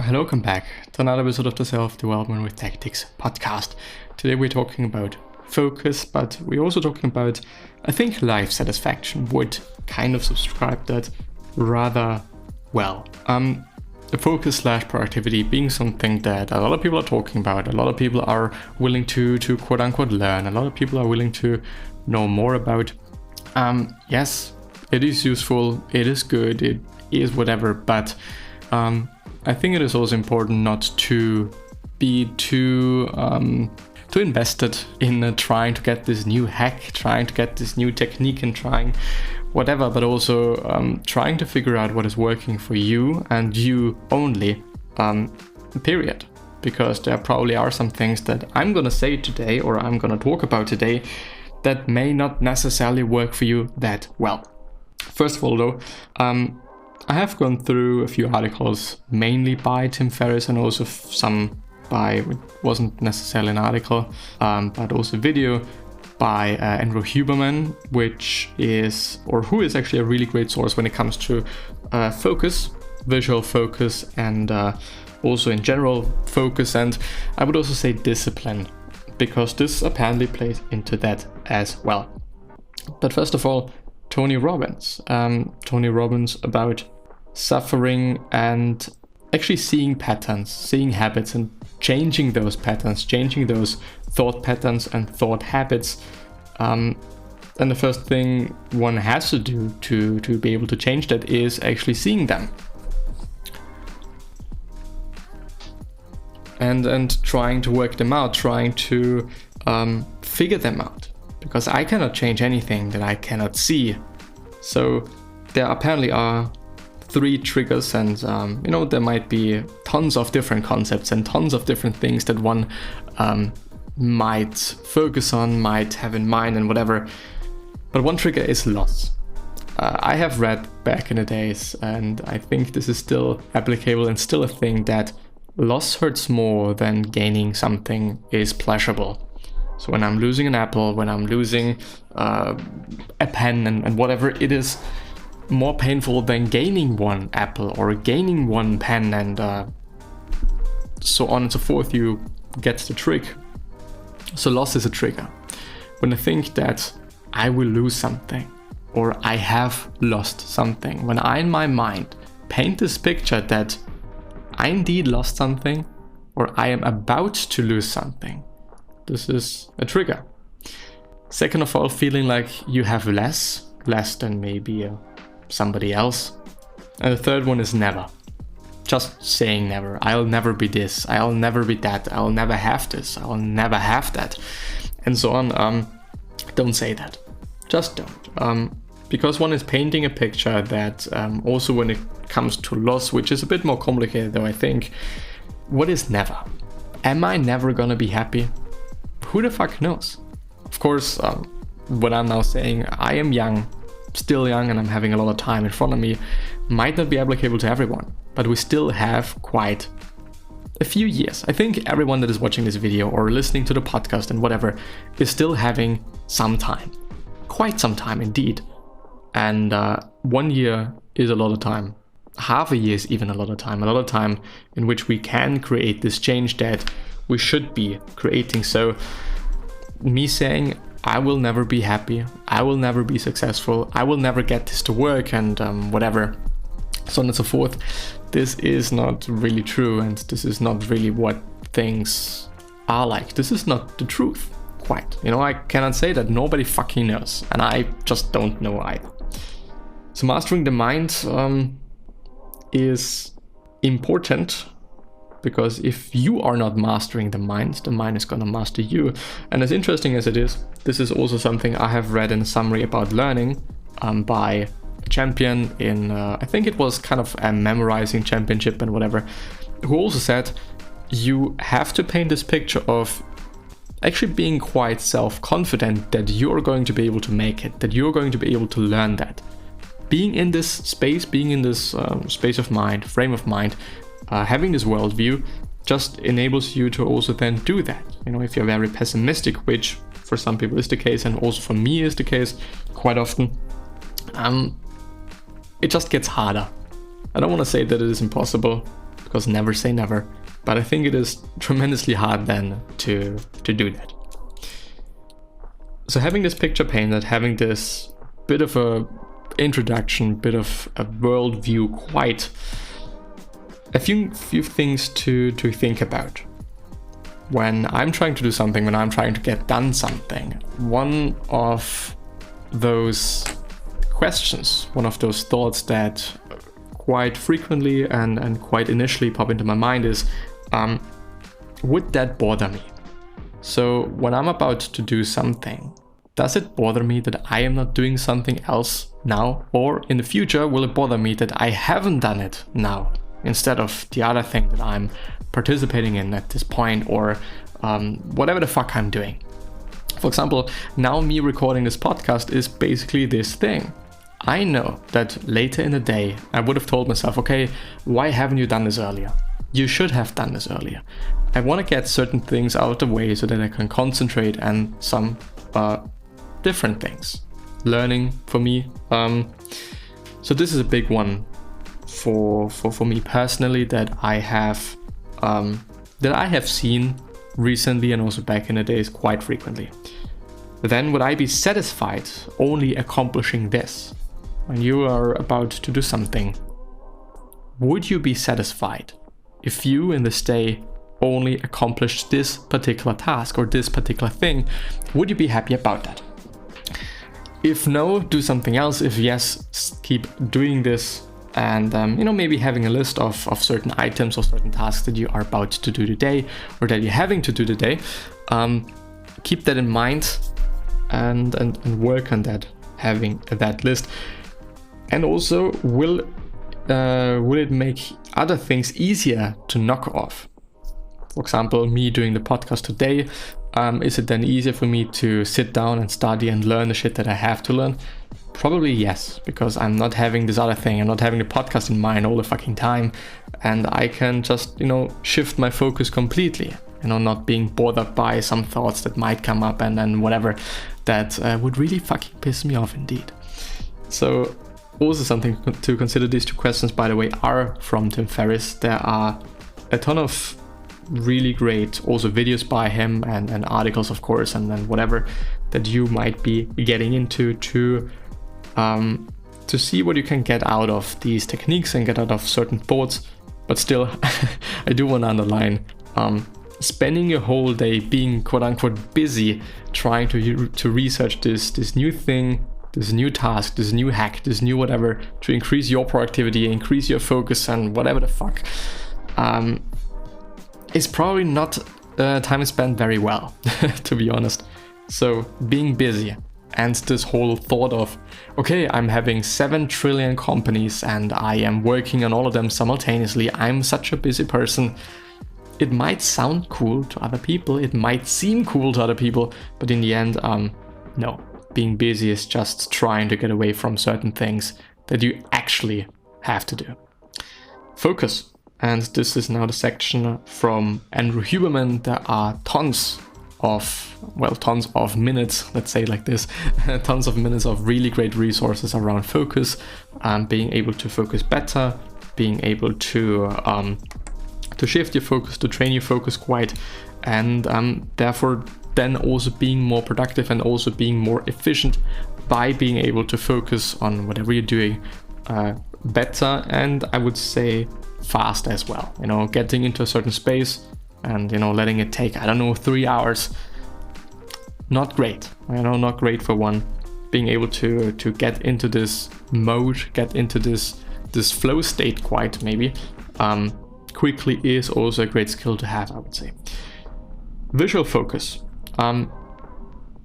Hello, welcome back to another episode of the Self-Development with Tactics podcast. Today we're talking about focus, but we're also talking about, I think, life satisfaction. Would kind of subscribe that rather well. The focus / productivity being something that a lot of people are talking about. A lot of people are willing to quote unquote learn. A lot of people are willing to know more about. Yes, it is useful. It is good. It is whatever, but I think it is also important not to be too invested in trying to get this new hack, trying to get this new technique and trying whatever, but also trying to figure out what is working for you and you only, period. Because there probably are some things that I'm going to say today or I'm going to talk about today that may not necessarily work for you that well. First of all though, I have gone through a few articles, mainly by Tim Ferriss and also some by, it wasn't necessarily an article, but also a video by Andrew Huberman, who is actually a really great source when it comes to focus, visual focus, and also in general focus, and I would also say discipline, because this apparently plays into that as well. But first of all, Tony Robbins about suffering and actually seeing patterns, seeing habits and changing those patterns, changing those thought patterns and thought habits. And the first thing one has to do to be able to change that is actually seeing them. And trying to work them out, trying to figure them out. Because I cannot change anything that I cannot see. So there apparently are 3 triggers, and there might be tons of different concepts and tons of different things that one might focus on, might have in mind and whatever. But one trigger is loss. I have read back in the days, and I think this is still applicable and still a thing, that loss hurts more than gaining something is pleasurable. So when I'm losing an apple, when I'm losing a pen and whatever, it is more painful than gaining one apple or gaining one pen, and so on and so forth. You get the trick. So loss is a trigger. When I think that I will lose something or I have lost something, when I in my mind paint this picture that I indeed lost something or I am about to lose something, this is a trigger. Second of all, feeling like you have less than maybe somebody else. And the third one is never. Just saying never. I'll never be this. I'll never be that. I'll never have this. I'll never have that. And so on. Don't say that. Just don't. Because one is painting a picture that also when it comes to loss, which is a bit more complicated though, I think. What is never? Am I never gonna be happy? Who the fuck knows? Of course, what I'm now saying, I am young, still young, and I'm having a lot of time in front of me, might not be applicable to everyone, but we still have quite a few years. I think everyone that is watching this video or listening to the podcast and whatever is still having some time, quite some time indeed. And 1 year is a lot of time. Half a year is even a lot of time in which we can create this change that we should be creating. So me saying I will never be happy, I will never be successful, I will never get this to work, and whatever, so on and so forth, this is not really true, and this is not really what things are like. This is not the truth, quite. I cannot say that. Nobody fucking knows, and I just don't know either. So mastering the mind is important, because if you are not mastering the mind is gonna master you. And as interesting as it is, this is also something I have read in a summary about learning by a champion in, I think it was kind of a memorizing championship and whatever, who also said you have to paint this picture of actually being quite self-confident that you're going to be able to make it, that you're going to be able to learn that. Being in this space, being in this space of mind, frame of mind, having this worldview just enables you to also then do that. If you're very pessimistic, which for some people is the case and also for me is the case quite often, it just gets harder. I don't want to say that it is impossible. because never say never. But I think it is tremendously hard then to do that. So having this picture painted, having this bit of a introduction, bit of a worldview, quite a few things to think about. When I'm trying to do something, when I'm trying to get done something, one of those questions, one of those thoughts that quite frequently and quite initially pop into my mind is, would that bother me? So when I'm about to do something, does it bother me that I am not doing something else now? Or in the future, will it bother me that I haven't done it now instead of the other thing that I'm participating in at this point, or whatever the fuck I'm doing? For example, now me recording this podcast is basically this thing. I know that later in the day, I would have told myself, okay, why haven't you done this earlier? You should have done this earlier. I want to get certain things out of the way so that I can concentrate on some different things. Learning for me. So this is a big one for me personally that I have seen recently and also back in the days quite frequently. Then would I be satisfied only accomplishing this? When you are about to do something, would you be satisfied if you in this day only accomplished this particular task or this particular thing? Would you be happy about that? If no, do something else. If yes, keep doing this, and maybe having a list of certain items or certain tasks that you are about to do today or that you're having to do today. Keep that in mind and work on that, having that list. And also, will it make other things easier to knock off? For example, me doing the podcast today, is it then easier for me to sit down and study and learn the shit that I have to learn? Probably yes, because I'm not having this other thing. I'm not having the podcast in mind all the fucking time, and I can just, shift my focus completely. Not being bothered by some thoughts that might come up and then whatever that would really fucking piss me off indeed. So also something to consider. These two questions, by the way, are from Tim Ferriss. There are a ton of really great also videos by him and articles, of course, and then whatever that you might be getting into to see what you can get out of these techniques and get out of certain thoughts. But still, I do want to underline, spending your whole day being quote unquote busy trying to research this new thing, this new task, this new hack, this new whatever, to increase your productivity, increase your focus and whatever the fuck, is probably not time spent very well, to be honest. So being busy and this whole thought of, okay, I'm having 7 trillion companies and I am working on all of them simultaneously, I'm such a busy person. It might sound cool to other people, it might seem cool to other people, but in the end, no. Being busy is just trying to get away from certain things that you actually have to do. Focus. And this is now the section from Andrew Huberman. There are tons of minutes, let's say like this, tons of minutes of really great resources around focus, being able to focus better, being able to shift your focus, to train your focus quite, and therefore then also being more productive and also being more efficient by being able to focus on whatever you're doing better, and I would say fast as well. Getting into a certain space and letting it take, 3 hours. Not great. Not great for one. Being able to get into this mode, get into this flow state quite maybe quickly is also a great skill to have, I would say. Visual focus.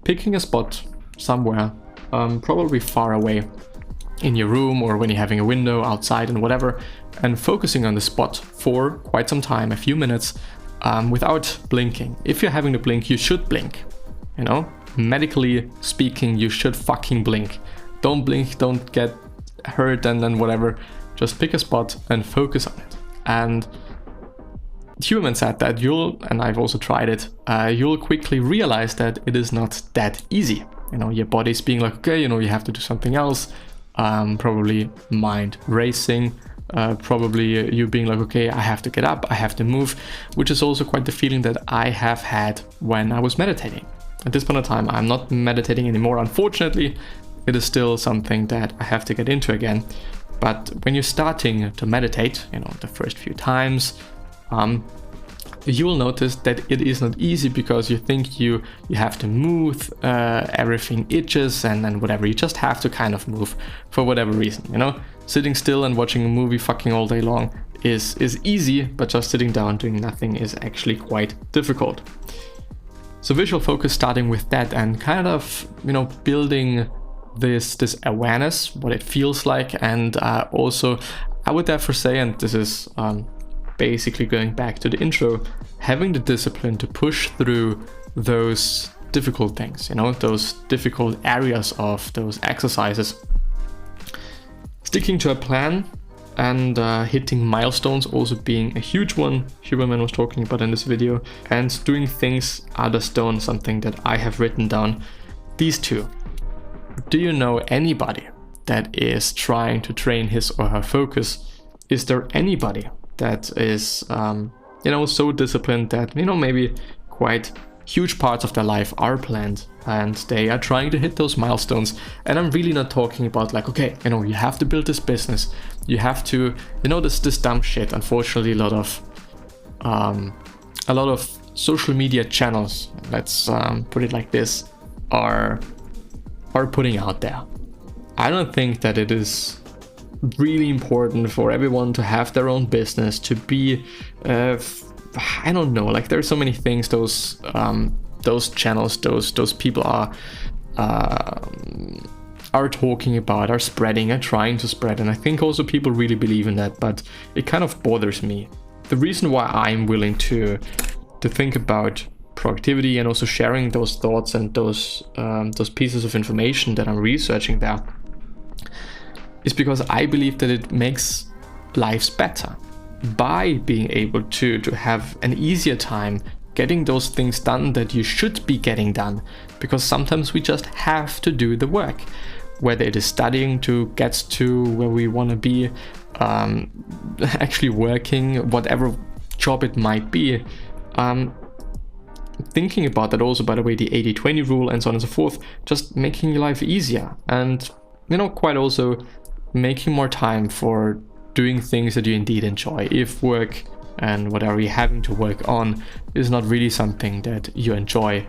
Picking a spot somewhere, probably far away in your room or when you're having a window outside and whatever, and focusing on the spot for quite some time, a few minutes, without blinking. If you're having to blink, you should blink. Medically speaking, you should fucking blink. Don't blink, don't get hurt and then whatever. Just pick a spot and focus on it. And Huberman said that and I've also tried it, you'll quickly realize that it is not that easy. Your body's being like, okay, you have to do something else. Probably mind racing, probably you being like, okay, I have to get up, I have to move, which is also quite the feeling that I have had when I was meditating. At this point in time, I'm not meditating anymore, unfortunately. It is still something that I have to get into again. But when you're starting to meditate, the first few times, you will notice that it is not easy, because you think you have to move, everything itches and whatever. You just have to kind of move for whatever reason, Sitting still and watching a movie fucking all day long is easy, but just sitting down doing nothing is actually quite difficult. So visual focus, starting with that and kind of, building this awareness, what it feels like. And also, I would therefore say, and this is basically going back to the intro, having the discipline to push through those difficult things, those difficult areas of those exercises. Sticking to a plan and hitting milestones also being a huge one Huberman was talking about in this video, and doing things out of stone, something that I have written down. These two. Do you know anybody that is trying to train his or her focus? Is there anybody that is so disciplined that maybe quite huge parts of their life are planned and they are trying to hit those milestones? And I'm really not talking about like, okay, you have to build this business, you have to, this dumb shit. Unfortunately, a lot of social media channels, let's put it like this, are putting out there. I don't think that it is really important for everyone to have their own business, to be I don't know, like there's so many things those channels, those people are talking about, are spreading, are trying to spread. And I think also people really believe in that, but it kind of bothers me. The reason why I'm willing to think about productivity and also sharing those thoughts and those pieces of information that I'm researching there is because I believe that it makes lives better by being able to have an easier time getting those things done that you should be getting done, because sometimes we just have to do the work, whether it is studying to get to where we want to be, actually working, whatever job it might be. Thinking about that also, by the way, the 80-20 rule and so on and so forth, just making your life easier and, quite also making more time for doing things that you indeed enjoy. If work and whatever you're having to work on is not really something that you enjoy,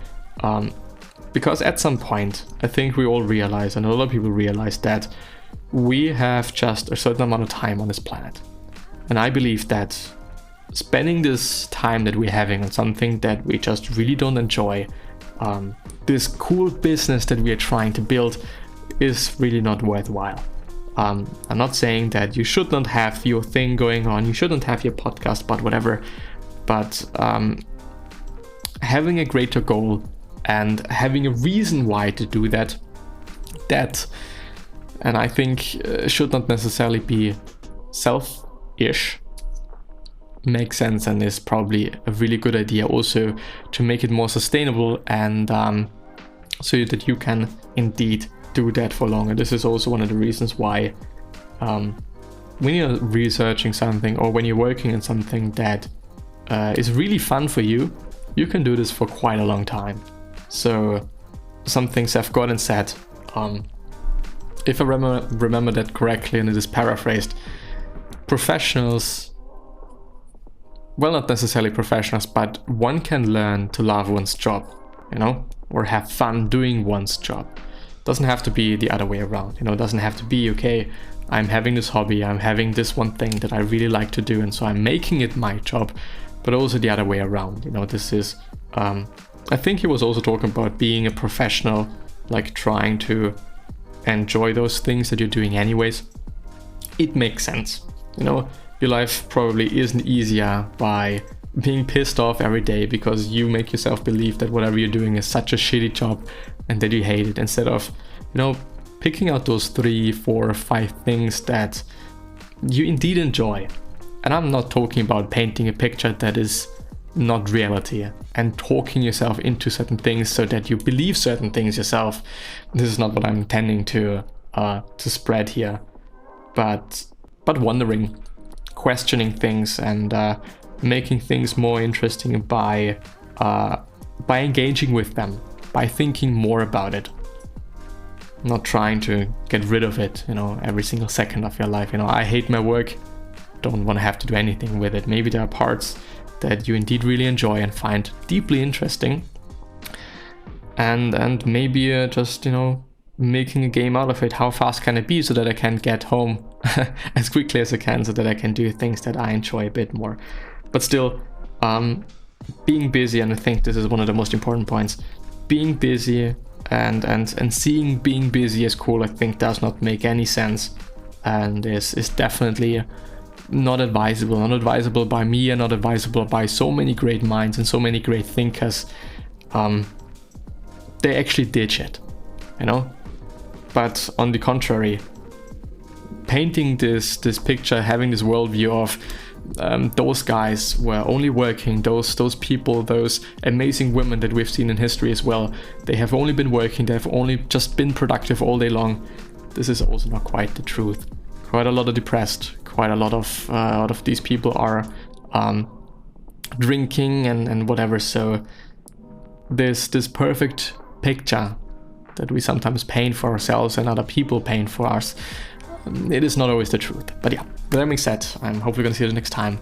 because at some point, I think we all realize, and a lot of people realize, that we have just a certain amount of time on this planet. And I believe that spending this time that we're having on something that we just really don't enjoy, this cool business that we are trying to build, is really not worthwhile. I'm not saying that you should not have your thing going on, you shouldn't have your podcast, but whatever. But having a greater goal and having a reason why to do that, and I think should not necessarily be selfish, makes sense, and is probably a really good idea also to make it more sustainable, and so that you can indeed do that for longer. This is also one of the reasons why when you're researching something or when you're working on something that is really fun for you, you can do this for quite a long time. So some things I've got and said, if I remember that correctly, and it is paraphrased, professionals, well, not necessarily professionals, but one can learn to love one's job, or have fun doing one's job. Doesn't have to be the other way around, it doesn't have to be, okay, I'm having this hobby, I'm having this one thing that I really like to do, and so I'm making it my job, but also the other way around. This is, I think he was also talking about being a professional, like trying to enjoy those things that you're doing anyways. It makes sense, your life probably isn't easier by being pissed off every day because you make yourself believe that whatever you're doing is such a shitty job and that you hate it, instead of, picking out those 3, 4, 5 things that you indeed enjoy. And I'm not talking about painting a picture that is not reality and talking yourself into certain things so that you believe certain things yourself. This is not what I'm intending to spread here, but wondering questioning things and making things more interesting by engaging with them, by thinking more about it, not trying to get rid of it, you know, every single second of your life. You know, I hate my work, don't want to have to do anything with it. Maybe there are parts that you indeed really enjoy and find deeply interesting, and maybe just, you know, making a game out of it. How fast can it be so that I can get home as quickly as I can, so that I can do things that I enjoy a bit more. But still, being busy, and I think this is one of the most important points, being busy and seeing being busy as cool, I think does not make any sense, and is definitely not advisable by me, and not advisable by so many great minds and so many great thinkers. They actually ditch it, you know. But on the contrary, painting this picture, having this worldview of those guys were only working, those people, those amazing women that we've seen in history as well, they have only been working, they've only just been productive all day long. This is also not quite the truth. Quite a lot are depressed, quite a lot of these people are drinking and whatever. So this perfect picture that we sometimes paint for ourselves and other people paint for us, it is not always the truth. But yeah, with that being said, I'm hopefully gonna see you next time.